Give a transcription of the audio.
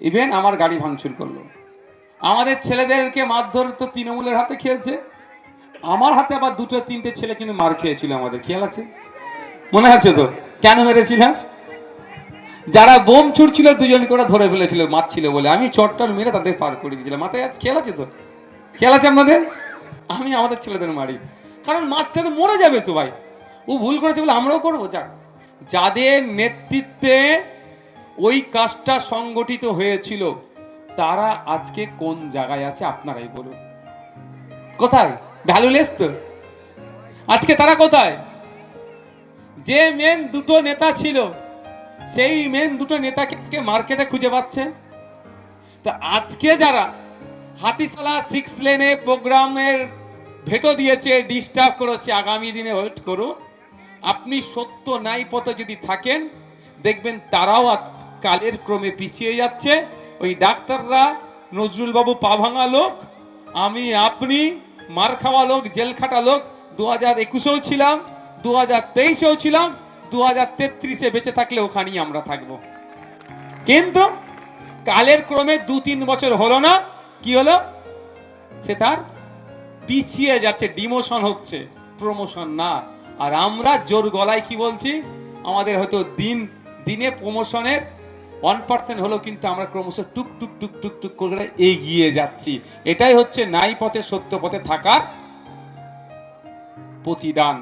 Even আমার গাড়ি ভাঙচুর করলো। আমাদের ছেলেদেরকে মারধর তো তৃণমূলের হাতে খেয়েছে, আমার হাতে আবার দুটো তিনটে ছেলে কিন্তু মার খেয়েছিল। আমাদের খেয়াল আছে, মনে আছে তো? কেন মেরেছিলাম? যারা বোম ছুটছিল দুজনকে ওরা ধরে ফেলেছিল, মারছিল বলে আমি চট্টর মেরে তাদের পার করে দিয়েছিলাম। মাথায় খেয়াল আছে তো? খেয়াল আছে আপনাদের? আমি আমাদের ছেলেদের মারি, কারণ মারতে তো মরে যাবে তো ভাই। ও ভুল করেছে বলে আমরাও করবো? যাক, যাদের নেতৃত্বে ওই কাজটা সংগঠিত হয়েছিল তারা আজকে কোন জায়গায় আছে আপনারাই বলুন। কোথায়? ভ্যালুলেস তো। আজকে তারা কোথায়? যে মেন দুটো নেতা ছিল সেই মেন দুটো নেতাকে আজকে মার্কেটে খুঁজে পাচ্ছেন। তা আজকে যারা হাতিশালা 6 লেনে প্রোগ্রামের ভেটো দিয়েছে, ডিস্টার্ব করেছে, আগামী দিনে ওয়েট করুন। আপনি সত্য ন্যায় পথে যদি থাকেন দেখবেন তারাও কালের ক্রমে পিছিয়ে যাচ্ছে। ওই ডাক্তাররা, নজরুল বাবু পা ভাঙা লোক, আমি আপনি মার খাওয়া লোক, জেল খাটা লোক 2021-এও ছিলাম, 2023-এও ছিলাম, 2033-এ বেঁচে থাকলে ওখানেই আমরা থাকবো। কিন্তু কালের ক্রমে 2-3 বছর হলো না, কি হলো? সে তার পিছিয়ে যাচ্ছে, ডিমোশন হচ্ছে, প্রমোশন না। আর আমরা জোর গলায় কি বলছি? আমাদের হয়তো দিনে প্রমোশনের 1% হলো, কিন্তু আমরা ক্রমশ টুক টুক টুক টুক টুক করে এগিয়ে যাচ্ছি। এটাই হচ্ছে ন্যায় পথে, সত্য পথে থাকার প্রতিদান।